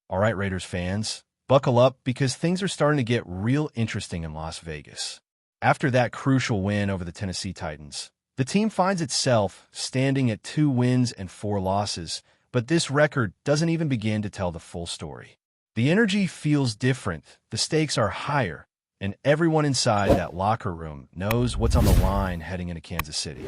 All right, Raiders fans, buckle up because things are starting to get real interesting in Las Vegas. After that crucial win over the Tennessee Titans, the team finds itself standing at 2 wins and 4 losses, but this record doesn't even begin to tell the full story. The energy feels different, the stakes are higher, and everyone inside that locker room knows what's on the line heading into Kansas City.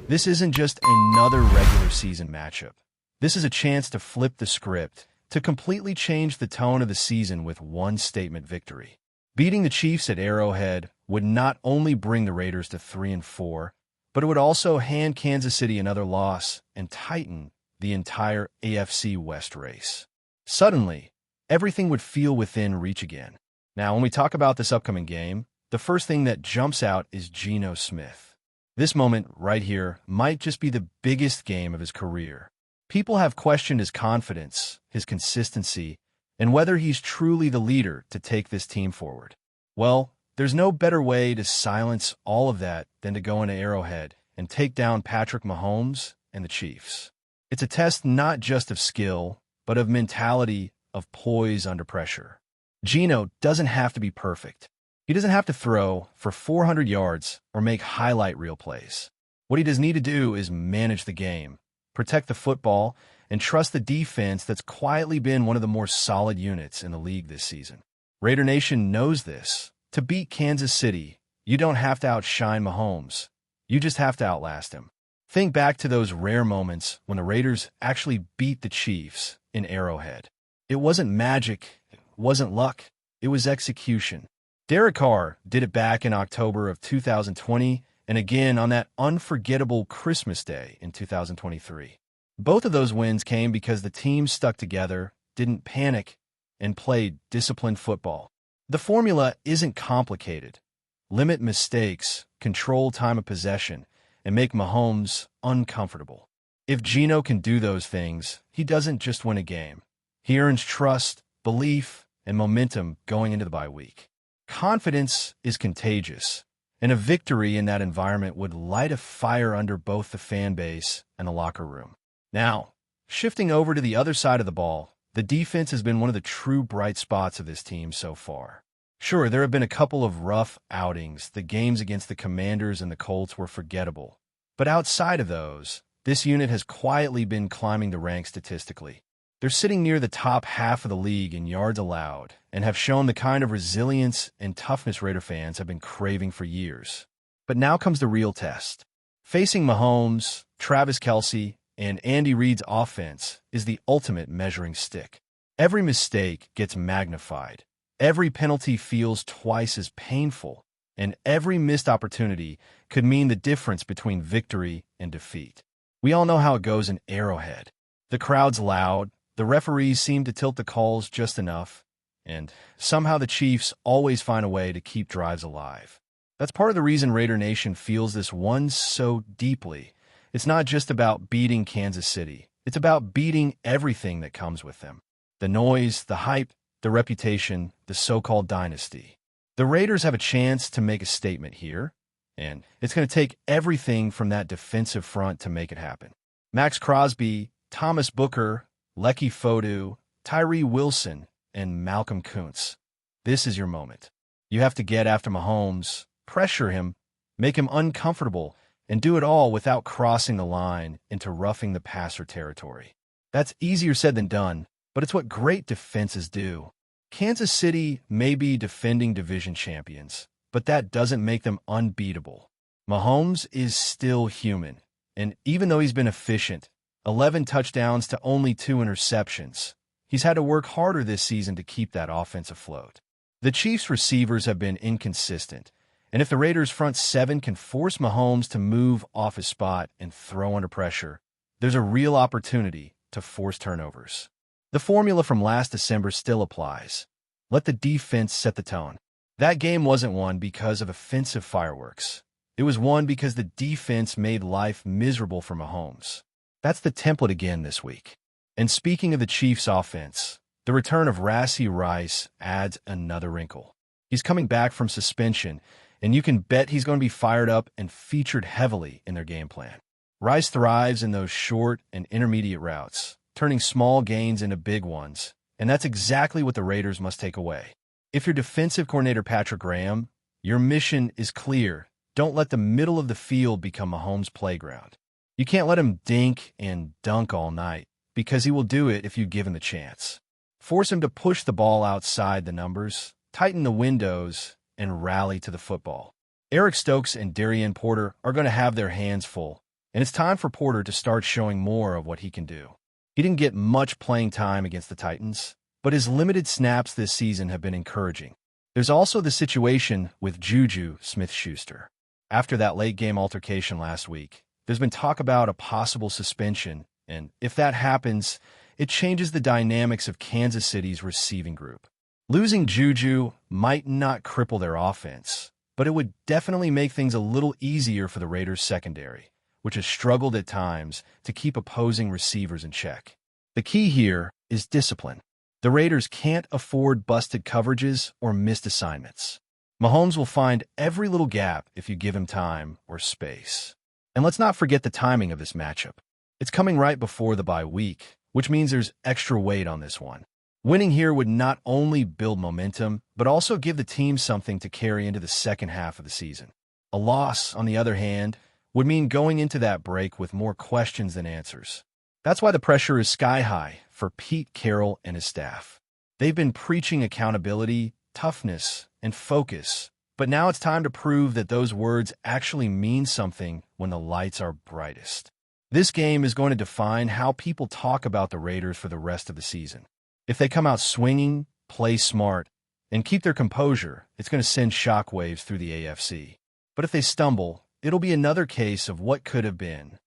This isn't just another regular season matchup. This is a chance to flip the script, to completely change the tone of the season with one statement victory. Beating the Chiefs at Arrowhead would not only bring the Raiders to 3-4, but it would also hand Kansas City another loss and tighten the entire AFC West race. Suddenly, everything would feel within reach again. Now, when we talk about this upcoming game, the first thing that jumps out is Geno Smith. This moment right here might just be the biggest game of his career. People have questioned his confidence, his consistency, and whether he's truly the leader to take this team forward. Well, there's no better way to silence all of that than to go into Arrowhead and take down Patrick Mahomes and the Chiefs. It's a test not just of skill, but of mentality, of poise under pressure. Geno doesn't have to be perfect. He doesn't have to throw for 400 yards or make highlight reel plays. What he does need to do is manage the game, protect the football, and trust the defense that's quietly been one of the more solid units in the league this season. Raider Nation knows this. To beat Kansas City, you don't have to outshine Mahomes. You just have to outlast him. Think back to those rare moments when the Raiders actually beat the Chiefs in Arrowhead. It wasn't magic, it wasn't luck, it was execution. Derek Carr did it back in October of 2020 and again on that unforgettable Christmas Day in 2023. Both of those wins came because the team stuck together, didn't panic, and played disciplined football. The formula isn't complicated. Limit mistakes, control time of possession, and make Mahomes uncomfortable. If Geno can do those things, he doesn't just win a game. He earns trust, belief, and momentum going into the bye week. Confidence is contagious, and a victory in that environment would light a fire under both the fan base and the locker room. Now, shifting over to the other side of the ball, the defense has been one of the true bright spots of this team so far. Sure, there have been a couple of rough outings. The games against the Commanders and the Colts were forgettable. But outside of those, this unit has quietly been climbing the ranks statistically. They're sitting near the top half of the league in yards allowed and have shown the kind of resilience and toughness Raider fans have been craving for years. But now comes the real test. Facing Mahomes, Travis Kelce, and Andy Reid's offense is the ultimate measuring stick. Every mistake gets magnified. Every penalty feels twice as painful, and every missed opportunity could mean the difference between victory and defeat. We all know how it goes in Arrowhead. The crowd's loud, the referees seem to tilt the calls just enough, and somehow the Chiefs always find a way to keep drives alive. That's part of the reason Raider Nation feels this one so deeply. It's not just about beating Kansas City. It's about beating everything that comes with them. The noise, the hype, the reputation, the so-called dynasty. The Raiders have a chance to make a statement here, and it's going to take everything from that defensive front to make it happen. Max Crosby, Thomas Booker, Lecky Fodu, Tyree Wilson, and Malcolm Kuntz. This is your moment. You have to get after Mahomes, pressure him, make him uncomfortable, and do it all without crossing the line into roughing the passer territory. That's easier said than done, but it's what great defenses do. Kansas City may be defending division champions, but that doesn't make them unbeatable. Mahomes is still human, and even though he's been efficient, 11 touchdowns to only 2 interceptions, he's had to work harder this season to keep that offense afloat. The Chiefs' receivers have been inconsistent, and if the Raiders' front 7 can force Mahomes to move off his spot and throw under pressure, there's a real opportunity to force turnovers. The formula from last December still applies. Let the defense set the tone. That game wasn't won because of offensive fireworks. It was won because the defense made life miserable for Mahomes. That's the template again this week. And speaking of the Chiefs' offense, the return of Rashee Rice adds another wrinkle. He's coming back from suspension, and you can bet he's going to be fired up and featured heavily in their game plan. Rice thrives in those short and intermediate routes, turning small gains into big ones, And that's exactly what the Raiders must take away. If you're defensive coordinator Patrick Graham, your mission is clear. Don't let the middle of the field become Mahomes' playground. You can't let him dink and dunk all night, because he will do it if you give him the chance. Force him to push the ball outside the numbers, tighten the windows, and rally to the football. Eric Stokes and Darian Porter are going to have their hands full, and it's time for Porter to start showing more of what he can do. He didn't get much playing time against the Titans, but his limited snaps this season have been encouraging. There's also the situation with Juju Smith-Schuster. After that late-game altercation last week, there's been talk about a possible suspension, and if that happens, it changes the dynamics of Kansas City's receiving group. Losing Juju might not cripple their offense, but it would definitely make things a little easier for the Raiders' secondary, which has struggled at times to keep opposing receivers in check. The key here is discipline. The Raiders can't afford busted coverages or missed assignments. Mahomes will find every little gap if you give him time or space. And let's not forget the timing of this matchup. It's coming right before the bye week, which means there's extra weight on this one. Winning here would not only build momentum, but also give the team something to carry into the second half of the season. A loss, on the other hand, would mean going into that break with more questions than answers. That's why the pressure is sky high for Pete Carroll and his staff. They've been preaching accountability, toughness, and focus, but now it's time to prove that those words actually mean something when the lights are brightest. This game is going to define how people talk about the Raiders for the rest of the season. If they come out swinging, play smart, and keep their composure, it's going to send shockwaves through the AFC. But if they stumble, it'll be another case of what could have been.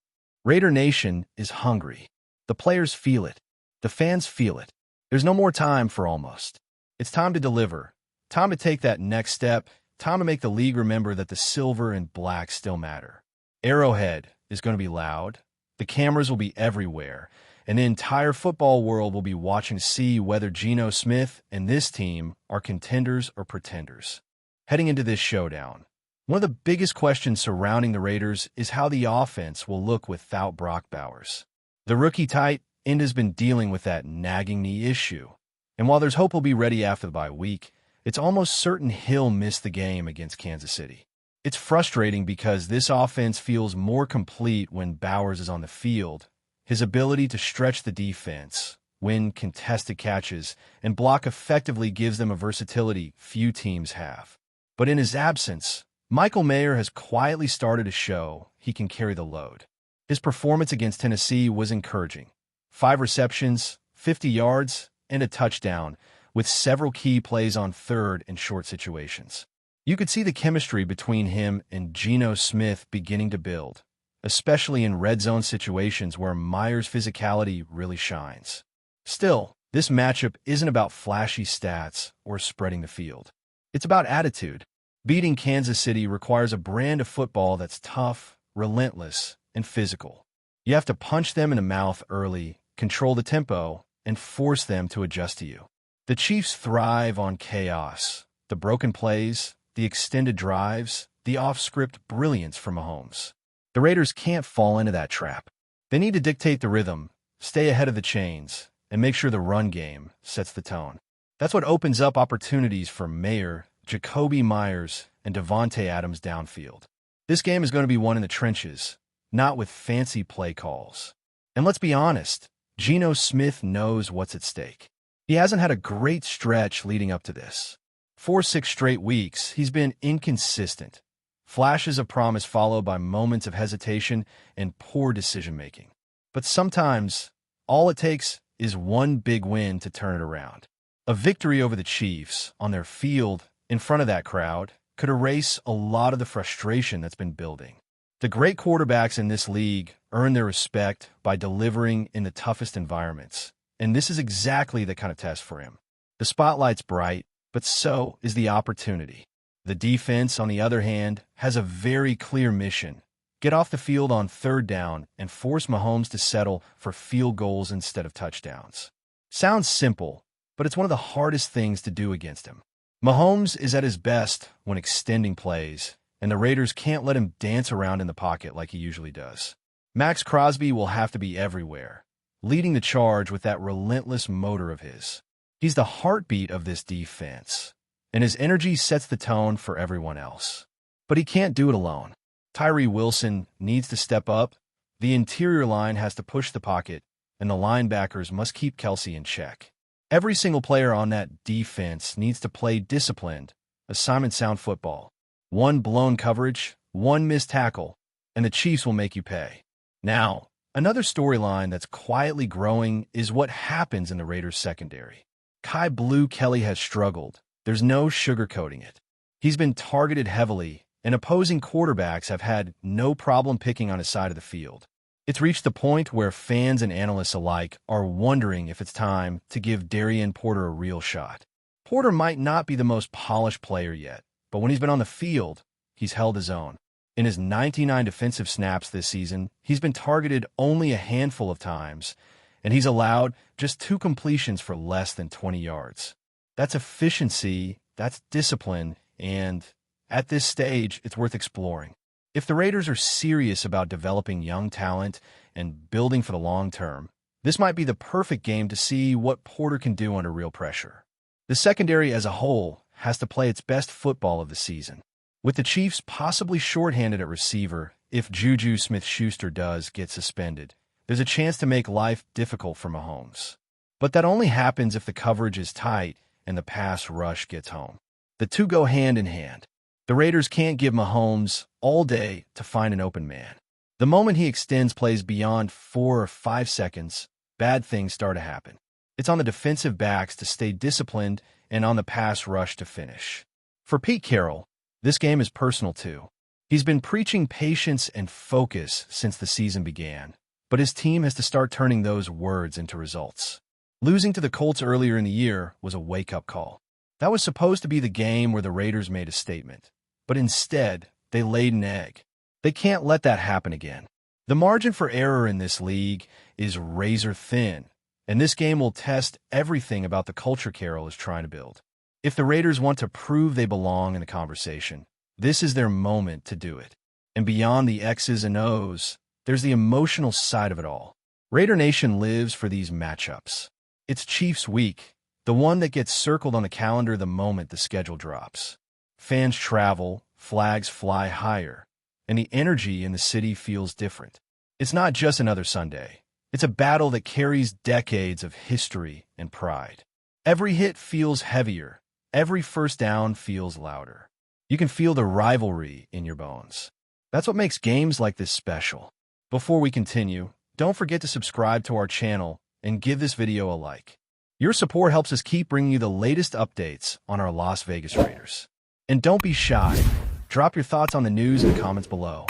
Raider Nation is hungry. The players feel it. The fans feel it. There's no more time for almost. It's time to deliver. Time to take that next step. Time to make the league remember that the silver and black still matter. Arrowhead is going to be loud. The cameras will be everywhere. And the entire football world will be watching to see whether Geno Smith and this team are contenders or pretenders. Heading into this showdown, one of the biggest questions surrounding the Raiders is how the offense will look without Brock Bowers. The rookie tight end has been dealing with that nagging knee issue, and while there's hope he'll be ready after the bye week, it's almost certain he'll miss the game against Kansas City. It's frustrating because this offense feels more complete when Bowers is on the field. His ability to stretch the defense, win contested catches, and block effectively gives them a versatility few teams have. But in his absence, Michael Mayer has quietly started to show he can carry the load. His performance against Tennessee was encouraging. 5 receptions, 50 yards, and a touchdown, with several key plays on third and short situations. You could see the chemistry between him and Geno Smith beginning to build, especially in red zone situations where Meyer's physicality really shines. Still, this matchup isn't about flashy stats or spreading the field. It's about attitude. Beating Kansas City requires a brand of football that's tough, relentless, and physical. You have to punch them in the mouth early, control the tempo, and force them to adjust to you. The Chiefs thrive on chaos, the broken plays, the extended drives, the off-script brilliance from Mahomes. The Raiders can't fall into that trap. They need to dictate the rhythm, stay ahead of the chains, and make sure the run game sets the tone. That's what opens up opportunities for Mayer, Jacoby Myers, and Devontae Adams downfield. This game is going to be won in the trenches, not with fancy play calls. And let's be honest, Geno Smith knows what's at stake. He hasn't had a great stretch leading up to this. 4-6 straight weeks, he's been inconsistent. Flashes of promise followed by moments of hesitation and poor decision-making. But sometimes, all it takes is one big win to turn it around. A victory over the Chiefs, on their field, in front of that crowd, could erase a lot of the frustration that's been building. The great quarterbacks in this league earn their respect by delivering in the toughest environments, and this is exactly the kind of test for him. The spotlight's bright, but so is the opportunity. The defense, on the other hand, has a very clear mission. Get off the field on third down and force Mahomes to settle for field goals instead of touchdowns. Sounds simple, but it's one of the hardest things to do against him. Mahomes is at his best when extending plays, and the Raiders can't let him dance around in the pocket like he usually does. Max Crosby will have to be everywhere, leading the charge with that relentless motor of his. He's the heartbeat of this defense, and his energy sets the tone for everyone else. But he can't do it alone. Tyree Wilson needs to step up, the interior line has to push the pocket, and the linebackers must keep Kelsey in check. Every single player on that defense needs to play disciplined, assignment-sound football. One blown coverage, one missed tackle, and the Chiefs will make you pay. Now, another storyline that's quietly growing is what happens in the Raiders' secondary. Kai Blue Kelly has struggled. There's no sugarcoating it. He's been targeted heavily, and opposing quarterbacks have had no problem picking on his side of the field. It's reached the point where fans and analysts alike are wondering if it's time to give Darian Porter a real shot. Porter might not be the most polished player yet, but when he's been on the field, he's held his own. In his 99 defensive snaps this season, he's been targeted only a handful of times, and he's allowed just 2 completions for less than 20 yards. That's efficiency, that's discipline, and at this stage, it's worth exploring. If the Raiders are serious about developing young talent and building for the long term, this might be the perfect game to see what Porter can do under real pressure. The secondary as a whole has to play its best football of the season. With the Chiefs possibly shorthanded at receiver if Juju Smith-Schuster does get suspended, there's a chance to make life difficult for Mahomes. But that only happens if the coverage is tight and the pass rush gets home. The two go hand in hand. The Raiders can't give Mahomes all day to find an open man. The moment he extends plays beyond 4 or 5 seconds, bad things start to happen. It's on the defensive backs to stay disciplined and on the pass rush to finish. For Pete Carroll, this game is personal too. He's been preaching patience and focus since the season began, but his team has to start turning those words into results. Losing to the Colts earlier in the year was a wake-up call. That was supposed to be the game where the Raiders made a statement, but instead, they laid an egg. They can't let that happen again. The margin for error in this league is razor thin, and this game will test everything about the culture Carroll is trying to build. If the Raiders want to prove they belong in the conversation, this is their moment to do it. And beyond the X's and O's, there's the emotional side of it all. Raider Nation lives for these matchups. It's Chiefs Week, the one that gets circled on the calendar the moment the schedule drops. Fans travel, flags fly higher, and the energy in the city feels different. It's not just another Sunday. It's a battle that carries decades of history and pride. Every hit feels heavier. Every first down feels louder. You can feel the rivalry in your bones. That's what makes games like this special. Before we continue, don't forget to subscribe to our channel and give this video a like. Your support helps us keep bringing you the latest updates on our Las Vegas Raiders. And don't be shy. Drop your thoughts on the news in the comments below.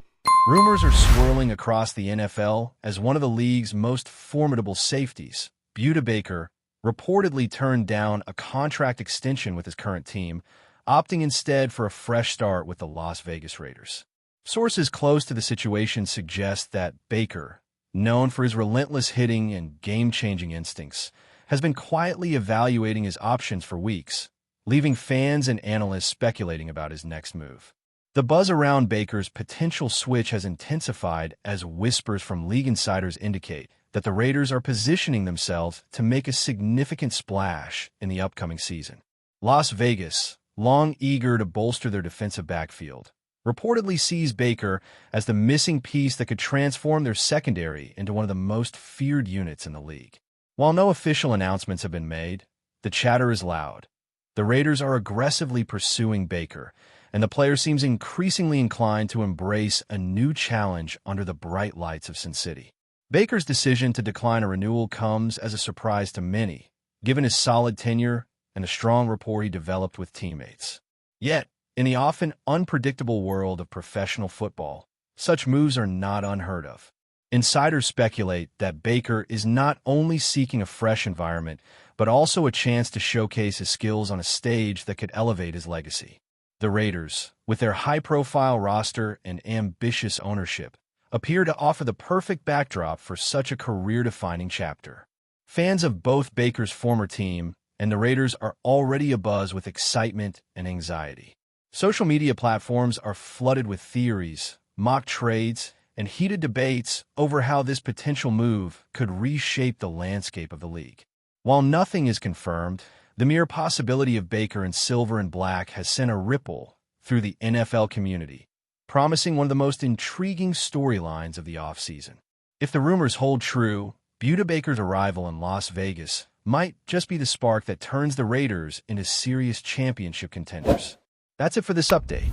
Rumors are swirling across the NFL as one of the league's most formidable safeties, Budda Baker, reportedly turned down a contract extension with his current team, opting instead for a fresh start with the Las Vegas Raiders. Sources close to the situation suggest that Baker, known for his relentless hitting and game-changing instincts, has been quietly evaluating his options for weeks, leaving fans and analysts speculating about his next move. The buzz around Baker's potential switch has intensified as whispers from league insiders indicate that the Raiders are positioning themselves to make a significant splash in the upcoming season. Las Vegas, long eager to bolster their defensive backfield, reportedly sees Baker as the missing piece that could transform their secondary into one of the most feared units in the league. While no official announcements have been made, the chatter is loud. The Raiders are aggressively pursuing Baker, and the player seems increasingly inclined to embrace a new challenge under the bright lights of Sin City. Baker's decision to decline a renewal comes as a surprise to many, given his solid tenure and the strong rapport he developed with teammates. Yet, in the often unpredictable world of professional football, such moves are not unheard of. Insiders speculate that Baker is not only seeking a fresh environment, but also a chance to showcase his skills on a stage that could elevate his legacy. The Raiders, with their high-profile roster and ambitious ownership, appear to offer the perfect backdrop for such a career-defining chapter. Fans of both Baker's former team and the Raiders are already abuzz with excitement and anxiety. Social media platforms are flooded with theories, mock trades, and heated debates over how this potential move could reshape the landscape of the league. While nothing is confirmed, The mere possibility of Baker in silver and black has sent a ripple through the NFL community, promising one of the most intriguing storylines of the offseason. If the rumors hold true, Buda Baker's arrival in Las Vegas might just be the spark that turns the Raiders into serious championship contenders. That's it for this update.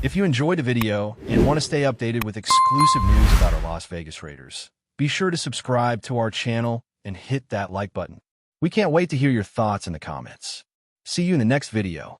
If you enjoyed the video and want to stay updated with exclusive news about our Las Vegas Raiders, be sure to subscribe to our channel and hit that like button. We can't wait to hear your thoughts in the comments. See you in the next video.